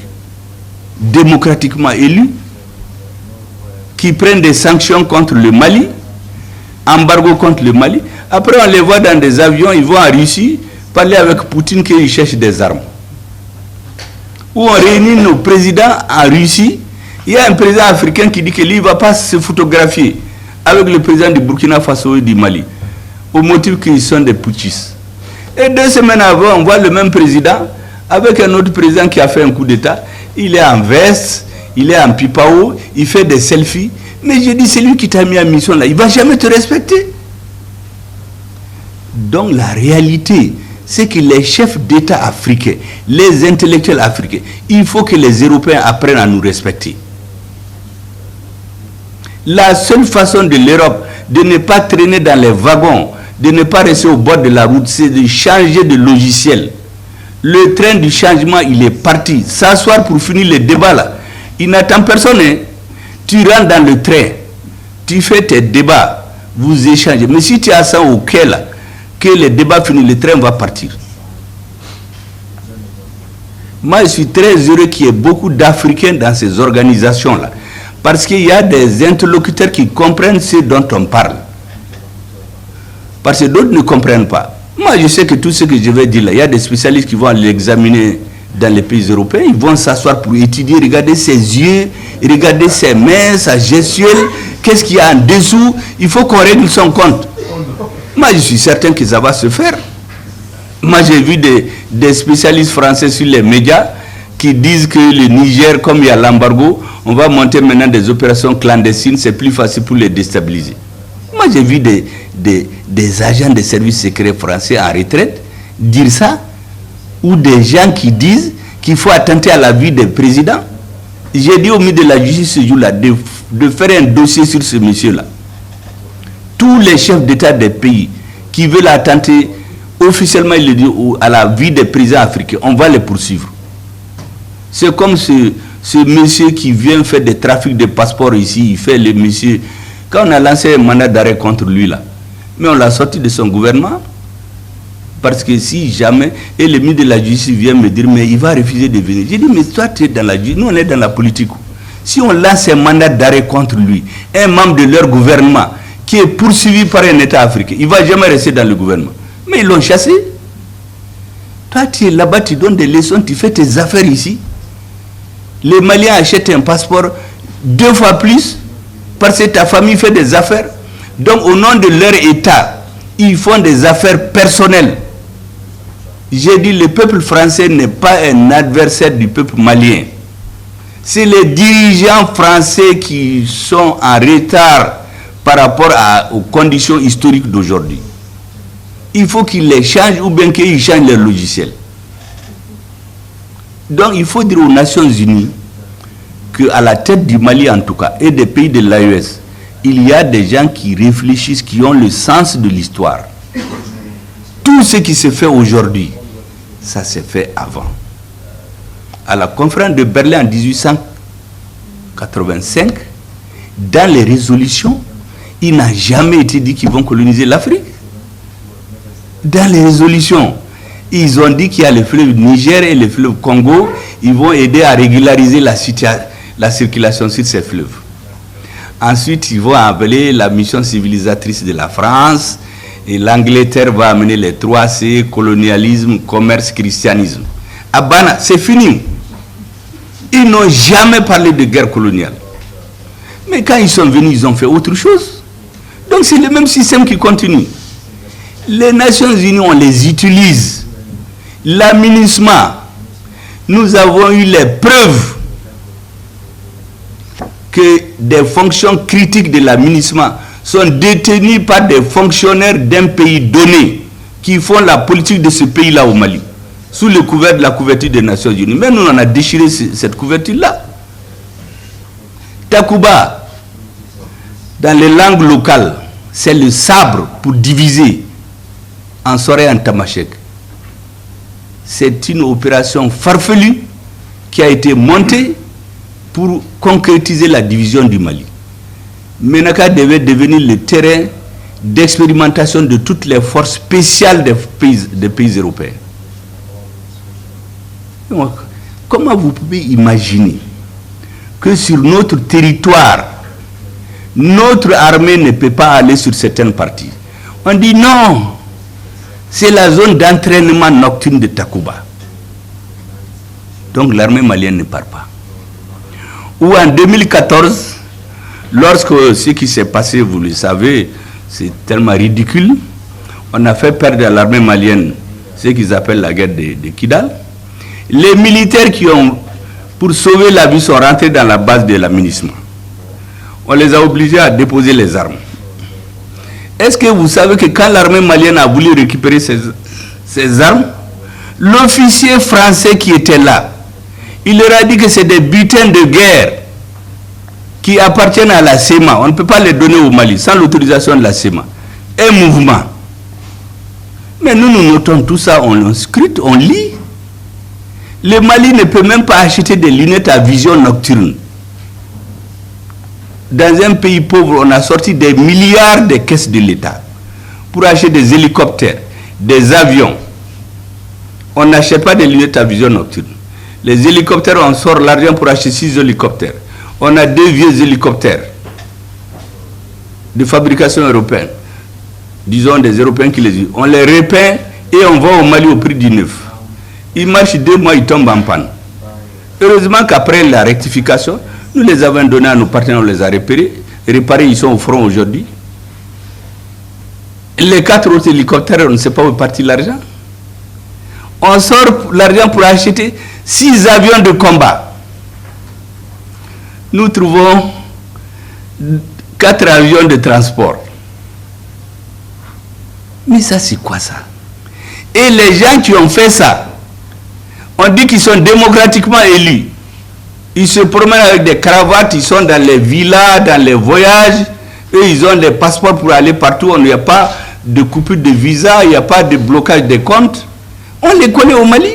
Speaker 1: démocratiquement élus, qui prennent des sanctions contre le Mali, embargo contre le Mali. Après, on les voit dans des avions, ils vont en Russie, parler avec Poutine qu'ils cherchent des armes. Ou on réunit nos présidents en Russie. Il y a un président africain qui dit que lui ne va pas se photographier avec le président du Burkina Faso et du Mali, au motif qu'ils sont des putschistes. Et 2 semaines avant, on voit le même président avec un autre président qui a fait un coup d'État. Il est en veste, il est en pipao, il fait des selfies. Mais je dis, c'est lui qui t'a mis en mission là, il ne va jamais te respecter. Donc la réalité, c'est que les chefs d'État africains, les intellectuels africains, il faut que les Européens apprennent à nous respecter. La seule façon de l'Europe de ne pas traîner dans les wagons, de ne pas rester au bord de la route, c'est de changer de logiciel. Le train du changement, il est parti. S'asseoir pour finir le débat là, il n'attend personne. Hein. Tu rentres dans le train, tu fais tes débats, vous échangez. Mais si tu as ça au quai là, que le débat finit, le train va partir. Moi, je suis très heureux qu'il y ait beaucoup d'Africains dans ces organisations-là. Parce qu'il y a des interlocuteurs qui comprennent ce dont on parle. Parce que d'autres ne comprennent pas. Moi, je sais que tout ce que je vais dire là, il y a des spécialistes qui vont l'examiner dans les pays européens. Ils vont s'asseoir pour étudier, regarder ses yeux, regarder ses mains, sa gestuelle, qu'est-ce qu'il y a en dessous. Il faut qu'on règle son compte. Moi, je suis certain que ça va se faire. Moi, j'ai vu des spécialistes français sur les médias qui disent que le Niger, comme il y a l'embargo, on va monter maintenant des opérations clandestines, c'est plus facile pour les déstabiliser. Moi, j'ai vu des agents des services secrets français en retraite dire ça, ou des gens qui disent qu'il faut attenter à la vie des présidents. J'ai dit au ministre de la Justice ce jour-là de faire un dossier sur ce monsieur-là. Tous les chefs d'État des pays qui veulent attenter officiellement, il le dit, à la vie des présidents africains, on va les poursuivre. C'est comme ce monsieur qui vient faire des trafics de passeports ici, il fait le monsieur. Quand on a lancé un mandat d'arrêt contre lui là, mais on l'a sorti de son gouvernement, parce que si jamais, et le ministre de la Justice vient me dire, mais il va refuser de venir. J'ai dit, mais toi tu es dans la justice, nous on est dans la politique. Si on lance un mandat d'arrêt contre lui, un membre de leur gouvernement, qui est poursuivi par un État africain, il ne va jamais rester dans le gouvernement. Mais ils l'ont chassé. Toi, tu es là-bas, tu donnes des leçons, tu fais tes affaires ici. Les Maliens achètent un passeport 2 fois plus parce que ta famille fait des affaires. Donc, au nom de leur État, ils font des affaires personnelles. J'ai dit, le peuple français n'est pas un adversaire du peuple malien. C'est les dirigeants français qui sont en retard par rapport aux conditions historiques d'aujourd'hui. Il faut qu'ils les changent ou bien qu'ils changent leur logiciel. Donc il faut dire aux Nations Unies qu'à la tête du Mali en tout cas et des pays de l'AES, il y a des gens qui réfléchissent, qui ont le sens de l'histoire. Tout ce qui se fait aujourd'hui, ça s'est fait avant. À la conférence de Berlin en 1885, dans les résolutions, il n'a jamais été dit qu'ils vont coloniser l'Afrique. Dans les résolutions, ils ont dit qu'il y a le fleuve Niger et le fleuve Congo, ils vont aider à régulariser la circulation sur ces fleuves. Ensuite, ils vont appeler la mission civilisatrice de la France et l'Angleterre va amener les 3C, colonialisme, commerce, christianisme. À Bana, c'est fini. Ils n'ont jamais parlé de guerre coloniale. Mais quand ils sont venus, ils ont fait autre chose. Donc c'est le même système qui continue. Les Nations Unies, on les utilise. L'aménagement, nous avons eu les preuves que des fonctions critiques de l'administration sont détenues par des fonctionnaires d'un pays donné qui font la politique de ce pays-là au Mali, sous le couvert de la couverture des Nations Unies. Mais nous, on a déchiré cette couverture-là. Takuba, dans les langues locales, c'est le sabre pour diviser en Soré et en Tamashek. C'est une opération farfelue qui a été montée pour concrétiser la division du Mali. Menaka devait devenir le terrain d'expérimentation de toutes les forces spéciales des pays européens. Comment vous pouvez imaginer que sur notre territoire, notre armée ne peut pas aller sur certaines parties? On dit non, c'est la zone d'entraînement nocturne de Takuba. Donc l'armée malienne ne part pas. Ou en 2014, lorsque ce qui s'est passé, vous le savez, c'est tellement ridicule, on a fait perdre à l'armée malienne ce qu'ils appellent la guerre de Kidal. Les militaires qui ont, pour sauver la vie, sont rentrés dans la base de l'aménagement. On les a obligés à déposer les armes. Est-ce que vous savez que quand l'armée malienne a voulu récupérer ses armes, l'officier français qui était là, il leur a dit que c'est des butins de guerre qui appartiennent à la SEMA. On ne peut pas les donner au Mali sans l'autorisation de la SEMA. Un mouvement. Mais nous notons tout ça, on scrute, on lit. Le Mali ne peut même pas acheter des lunettes à vision nocturne. Dans un pays pauvre, on a sorti des milliards de caisses de l'État pour acheter des hélicoptères, des avions. On n'achète pas des lunettes à vision nocturne. Les hélicoptères, on sort l'argent pour acheter 6 hélicoptères. On a 2 vieux hélicoptères de fabrication européenne. Disons des Européens qui les utilisent. On les repeint et on va au Mali au prix du neuf. Ils marchent 2 mois, ils tombent en panne. Heureusement qu'après la rectification, nous les avons donnés à nos partenaires, on les a réparés, ils sont au front aujourd'hui. Les 4 autres hélicoptères, on ne sait pas où est parti l'argent. On sort l'argent pour acheter 6 avions de combat. Nous trouvons 4 avions de transport. Mais ça, c'est quoi ça? Et les gens qui ont fait ça, on dit qu'ils sont démocratiquement élus. Ils se promènent avec des cravates, ils sont dans les villas, dans les voyages. Eux, ils ont des passeports pour aller partout. Il n'y a pas de coupure de visa, il n'y a pas de blocage des comptes. On les connaît au Mali.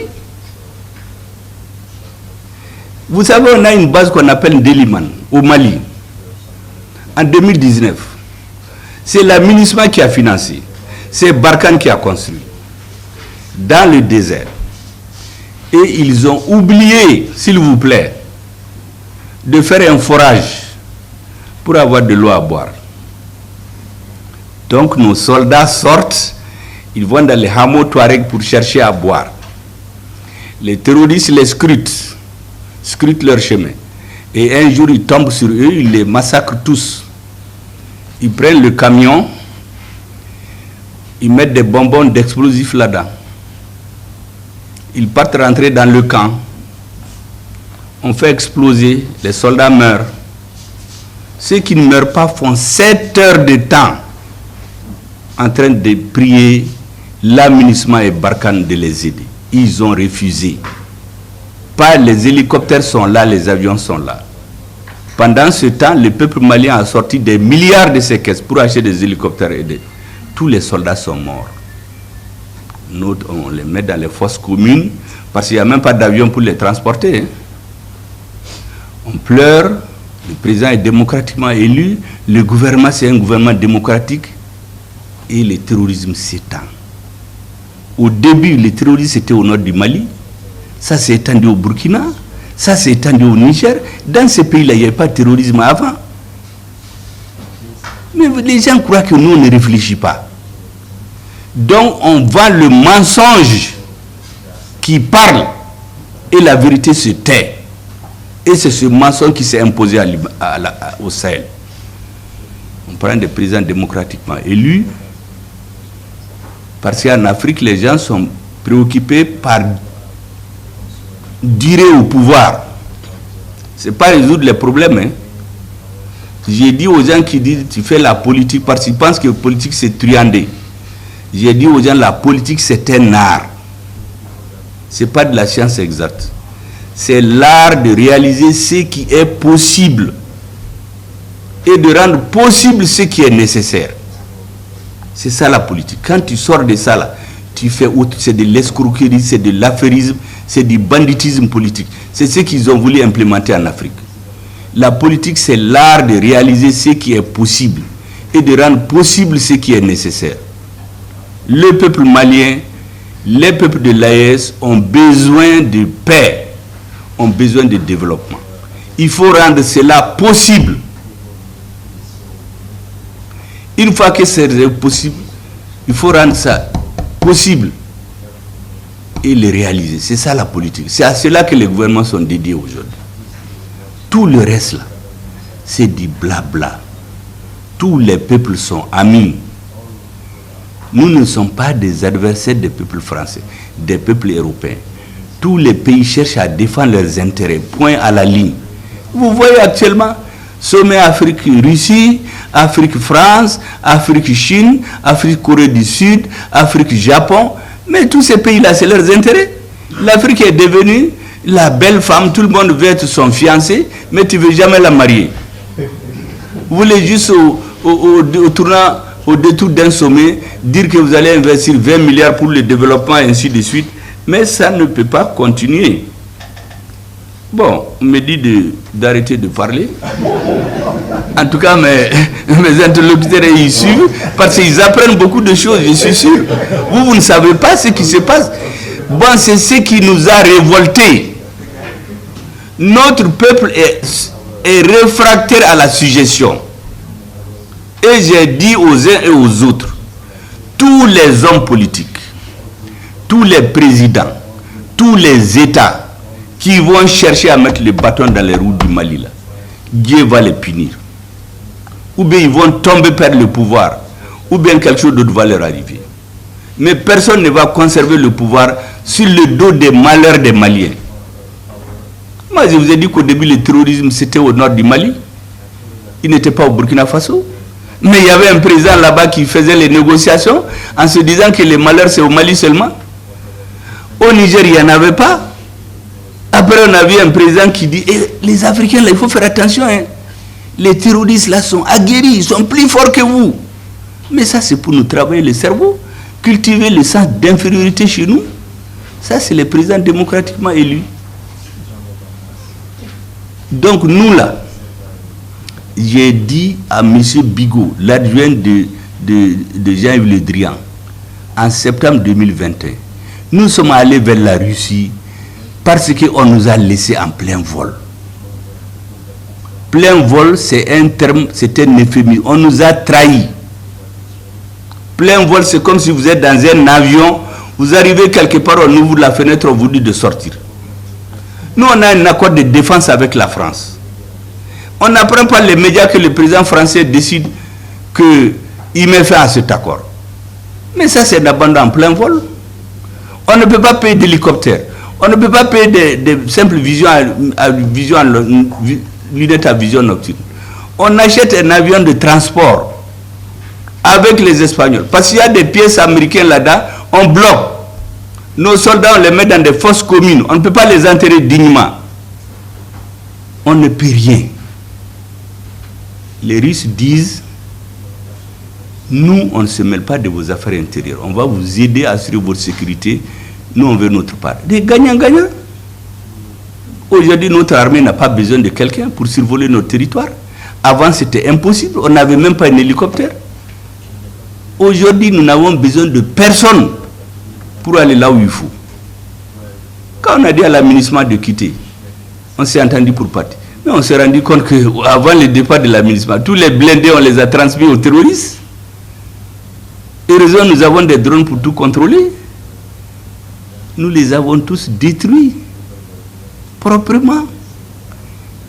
Speaker 1: Vous savez, on a une base qu'on appelle Deliman, au Mali. En 2019, c'est l'aménagement qui a financé. C'est Barkhane qui a construit. Dans le désert. Et ils ont oublié, s'il vous plaît, de faire un forage pour avoir de l'eau à boire. Donc nos soldats sortent, ils vont dans les hameaux Touareg pour chercher à boire. Les terroristes les scrutent leur chemin. Et un jour, ils tombent sur eux, ils les massacrent tous. Ils prennent le camion, ils mettent des bonbons d'explosifs là-dedans. Ils partent rentrer dans le camp. On fait exploser, les soldats meurent. Ceux qui ne meurent pas font 7 heures de temps en train de prier l'aménagement et Barkhane de les aider. Ils ont refusé. Pas les hélicoptères sont là, les avions sont là. Pendant ce temps, le peuple malien a sorti des milliards de ces caisses pour acheter des hélicoptères aidés. Tous les soldats sont morts. Nous, on les met dans les fosses communes parce qu'il n'y a même pas d'avion pour les transporter. On pleure, le président est démocratiquement élu, le gouvernement c'est un gouvernement démocratique et le terrorisme s'étend. Au début, le terrorisme était au nord du Mali, ça s'est étendu au Burkina, ça s'est étendu au Niger. Dans ces pays-là, il n'y avait pas de terrorisme avant. Mais les gens croient que nous, on ne réfléchit pas. Donc, on vend le mensonge qui parle et la vérité se tait. Et c'est ce mensonge qui s'est imposé au Sahel. On prend des présidents démocratiquement élus parce qu'en Afrique, les gens sont préoccupés par durer au pouvoir. Ce n'est pas résoudre les problèmes. Hein. J'ai dit aux gens qui disent tu fais la politique parce qu'ils pensent que la politique c'est truander. J'ai dit aux gens la politique c'est un art. C'est pas de la science exacte. C'est l'art de réaliser ce qui est possible et de rendre possible ce qui est nécessaire. C'est ça la politique. Quand tu sors de ça là, tu fais autre, c'est de l'escroquerie, c'est de l'affairisme, c'est du banditisme politique. C'est ce qu'ils ont voulu implémenter en Afrique. La politique, c'est l'art de réaliser ce qui est possible et de rendre possible ce qui est nécessaire. Le peuple malien, les peuples de l'AES ont besoin de paix, ont besoin de développement. Il faut rendre cela possible. Une fois que c'est possible, il faut rendre ça possible et le réaliser. C'est ça la politique. C'est à cela que les gouvernements sont dédiés aujourd'hui. Tout le reste là, c'est du blabla. Tous les peuples sont amis. Nous ne sommes pas des adversaires des peuples français, des peuples européens. Tous les pays cherchent à défendre leurs intérêts, point à la ligne. Vous voyez actuellement, sommet Afrique-Russie, Afrique-France, Afrique-Chine, Afrique-Corée du Sud, Afrique-Japon. Mais tous ces pays-là, c'est leurs intérêts. L'Afrique est devenue la belle femme, tout le monde veut être son fiancé, mais tu ne veux jamais la marier. Vous voulez juste au détour d'un sommet, dire que vous allez investir 20 milliards pour le développement et ainsi de suite. Mais ça ne peut pas continuer. Bon, on me dit d'arrêter de parler. En tout cas, mes interlocuteurs y suivent parce qu'ils apprennent beaucoup de choses, je suis sûr. Vous ne savez pas ce qui se passe. Bon, c'est ce qui nous a révoltés. Notre peuple est réfractaire à la suggestion. Et j'ai dit aux uns et aux autres, tous les hommes politiques, tous les présidents, tous les États qui vont chercher à mettre le bâton dans les roues du Mali, là, Dieu va les punir. Ou bien ils vont tomber perdre le pouvoir, ou bien quelque chose d'autre va leur arriver. Mais personne ne va conserver le pouvoir sur le dos des malheurs des Maliens. Moi, je vous ai dit qu'au début, le terrorisme, c'était au nord du Mali. Il n'était pas au Burkina Faso. Mais il y avait un président là-bas qui faisait les négociations en se disant que les malheurs, c'est au Mali seulement. Au Niger, il n'y en avait pas. Après, on a vu un président qui dit les Africains, là, il faut faire attention. Hein. Les terroristes, là, sont aguerris, ils sont plus forts que vous. Mais ça, c'est pour nous travailler le cerveau, cultiver le sens d'infériorité chez nous. Ça, c'est les présidents démocratiquement élus. Donc, nous, là, j'ai dit à M. Bigot, l'adjoint de Jean-Yves Le Drian, en septembre 2021, nous sommes allés vers la Russie parce qu'on nous a laissés en plein vol. Plein vol, c'est un terme, c'est un euphémisme. On nous a trahis. Plein vol, c'est comme si vous êtes dans un avion, vous arrivez quelque part, on ouvre la fenêtre, on vous dit de sortir. Nous, on a un accord de défense avec la France. On n'apprend pas les médias que le président français décide qu'il met fin à cet accord. Mais ça, c'est d'abandon en plein vol. On ne peut pas payer d'hélicoptères. On ne peut pas payer des simples lunettes à vision nocturne. On achète un avion de transport avec les Espagnols. Parce qu'il y a des pièces américaines là-dedans, on bloque. Nos soldats, on les met dans des fosses communes. On ne peut pas les enterrer dignement. On ne peut rien. Les Russes disent, nous, on ne se mêle pas de vos affaires intérieures. On va vous aider à assurer votre sécurité. Nous, on veut notre part. Des gagnants-gagnants. Aujourd'hui, notre armée n'a pas besoin de quelqu'un pour survoler notre territoire. Avant, c'était impossible. On n'avait même pas un hélicoptère. Aujourd'hui, nous n'avons besoin de personne pour aller là où il faut. Quand on a dit à l'administration de quitter, on s'est entendu pour partir. Mais on s'est rendu compte qu'avant le départ de l'administration, tous les blindés, on les a transmis aux terroristes. Heureusement, nous avons des drones pour tout contrôler. Nous les avons tous détruits. Proprement.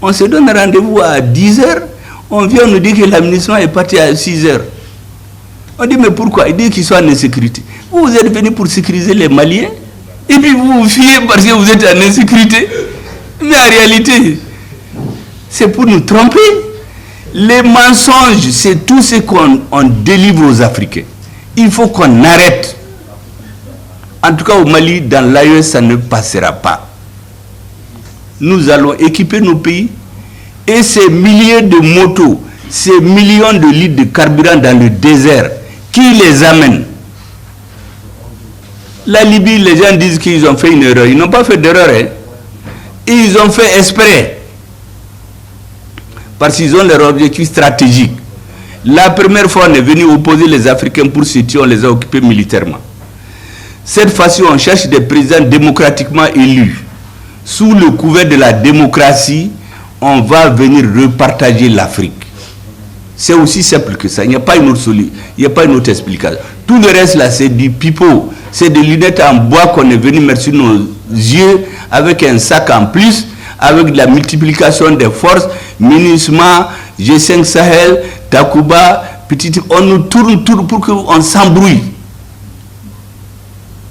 Speaker 1: On se donne rendez-vous à 10h. On vient nous dire que l'administration est partie à 6h. On dit, mais pourquoi? Il dit qu'ils sont en insécurité. Vous êtes venus pour sécuriser les Maliens. Et puis vous vous fiez parce que vous êtes en insécurité. Mais en réalité, c'est pour nous tromper. Les mensonges, c'est tout ce qu'on délivre aux Africains. Il faut qu'on arrête. En tout cas, au Mali, dans l'AES, ça ne passera pas. Nous allons équiper nos pays et ces milliers de motos, ces millions de litres de carburant dans le désert, qui les amène? La Libye, les gens disent qu'ils ont fait une erreur. Ils n'ont pas fait d'erreur. Hein. Ils ont fait exprès. Parce qu'ils ont leur objectif stratégique. La première fois, on est venu opposer les Africains pour situer, on les a occupés militairement. Cette fois-ci, on cherche des présidents démocratiquement élus. Sous le couvert de la démocratie, on va venir repartager l'Afrique. C'est aussi simple que ça. Il n'y a pas une autre solution, il n'y a pas une autre explication. Tout le reste là, c'est du pipeau. C'est des lunettes en bois qu'on est venu mettre sur nos yeux avec un sac en plus, avec la multiplication des forces, MINUSMA, G5 Sahel, Takuba, on nous tourne pour qu'on s'embrouille.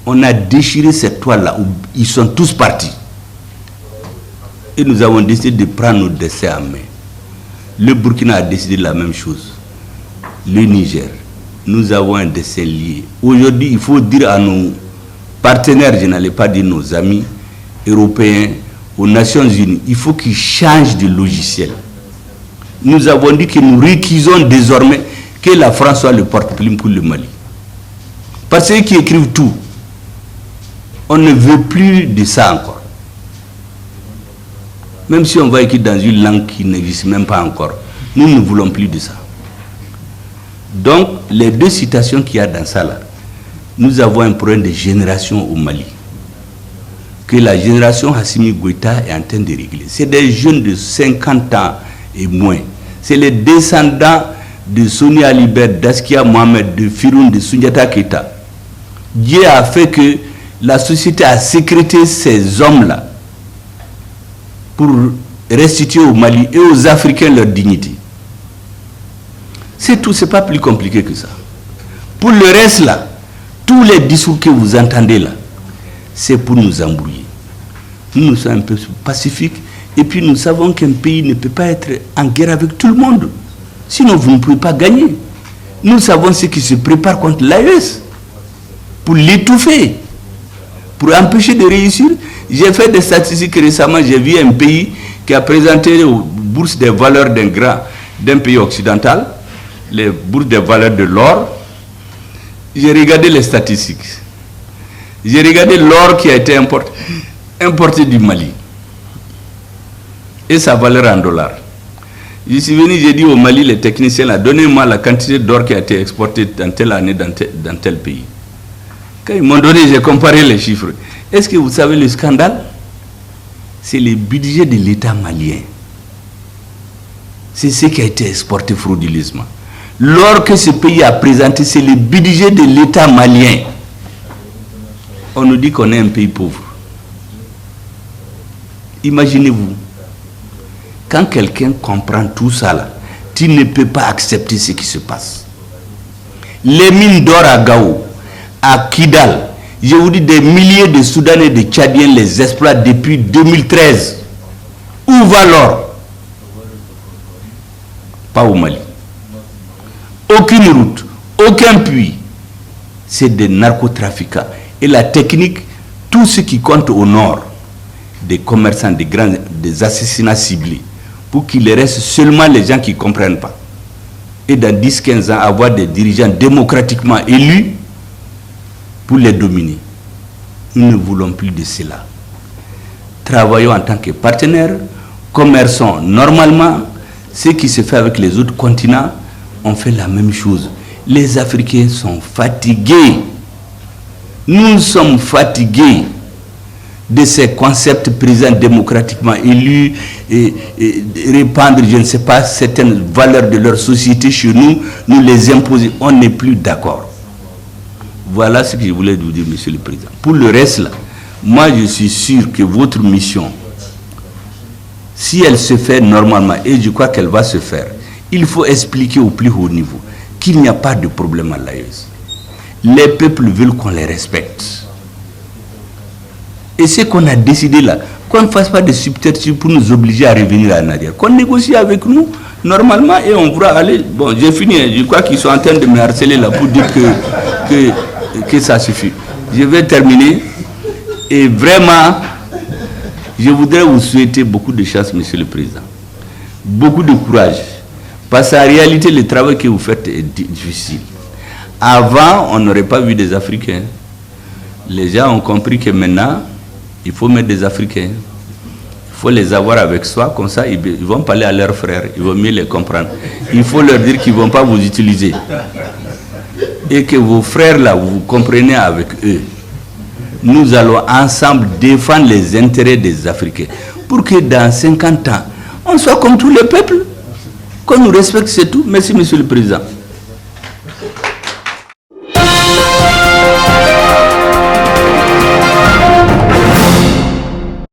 Speaker 1: On a déchiré cette toile-là où ils sont tous partis. Et nous avons décidé de prendre notre destin en main. Le Burkina a décidé la même chose. Le Niger. Nous avons un destin lié. Aujourd'hui, il faut dire à nos partenaires, je n'allais pas dire nos amis européens, aux Nations Unies, il faut qu'ils changent de logiciel. Nous avons dit que nous réquisons désormais que la France soit le porte-plume pour le Mali. Parce qu'ils écrivent tout. On ne veut plus de ça encore. Même si on va écrire dans une langue qui n'existe même pas encore, nous ne voulons plus de ça. Donc, les deux citations qu'il y a dans ça, là, nous avons un problème de génération au Mali, que la génération Assimi Goïta est en train de régler. C'est des jeunes de 50 ans et moins. C'est les descendants de Soni Alibert, d'Askia Mohamed, de Firoun, de Sundiata Keita. Dieu a fait que la société a sécrété ces hommes-là pour restituer au Mali et aux Africains leur dignité. C'est tout, c'est pas plus compliqué que ça. Pour le reste là, tous les discours que vous entendez là, c'est pour nous embrouiller. Nous sommes un peu pacifiques et puis nous savons qu'un pays ne peut pas être en guerre avec tout le monde. Sinon vous ne pouvez pas gagner. Nous savons ce qui se prépare contre l'AES pour l'étouffer, pour empêcher de réussir. J'ai fait des statistiques récemment, j'ai vu un pays qui a présenté aux bourses des valeurs d'un pays occidental, les bourses des valeurs de l'or. J'ai regardé les statistiques. J'ai regardé l'or qui a été importé du Mali et sa valeur en dollars. Je suis venu, j'ai dit au Mali, les techniciens là, donnez-moi la quantité d'or qui a été exportée dans telle année dans tel pays. Quand ils m'ont donné, j'ai comparé les chiffres. Est-ce que vous savez le scandale? C'est le budget de l'État malien. C'est ce qui a été exporté frauduleusement. L'or que ce pays a présenté, c'est le budget de l'État malien. On nous dit qu'on est un pays pauvre. Imaginez-vous, quand quelqu'un comprend tout ça, là, tu ne peux pas accepter ce qui se passe. Les mines d'or à Gao, à Kidal, je vous dis, des milliers de Soudanais et de Tchadiens les exploitent depuis 2013. Où va l'or? Pas au Mali. Aucune route, aucun puits. C'est des narcotrafiquants. Et la technique, tout ce qui compte au nord, des commerçants, des assassinats ciblés, pour qu'il reste seulement les gens qui ne comprennent pas. Et dans 10-15 ans, avoir des dirigeants démocratiquement élus pour les dominer. Nous ne voulons plus de cela. Travaillons en tant que partenaires, commerçons normalement. Ce qui se fait avec les autres continents, on fait la même chose. Les Africains sont fatigués. Nous sommes fatigués de ces concepts présents démocratiquement élus et répandre, je ne sais pas, certaines valeurs de leur société chez nous, nous les imposer. On n'est plus d'accord. Voilà ce que je voulais vous dire, Monsieur le Président. Pour le reste, là, moi je suis sûr que votre mission, si elle se fait normalement, et je crois qu'elle va se faire, il faut expliquer au plus haut niveau qu'il n'y a pas de problème à l'AES. Les peuples veulent qu'on les respecte. Et ce qu'on a décidé là, qu'on ne fasse pas de subterfuge pour nous obliger à revenir en arrière, qu'on négocie avec nous, Normalement, et on pourra aller... Bon, j'ai fini. Je crois qu'ils sont en train de me harceler là pour dire que ça suffit. Je vais terminer. Et vraiment, je voudrais vous souhaiter beaucoup de chance, Monsieur le Président. Beaucoup de courage. Parce qu'en réalité, le travail que vous faites est difficile. Avant, on n'aurait pas vu des Africains. Les gens ont compris que maintenant, il faut mettre des Africains. Il faut les avoir avec soi, comme ça, ils vont parler à leurs frères, ils vont mieux les comprendre. Il faut leur dire qu'ils ne vont pas vous utiliser. Et que vos frères, là, vous comprenez avec eux. Nous allons ensemble défendre les intérêts des Africains. Pour que dans 50 ans, on soit comme tous les peuples. Qu'on nous respecte, c'est tout. Merci, Monsieur le Président.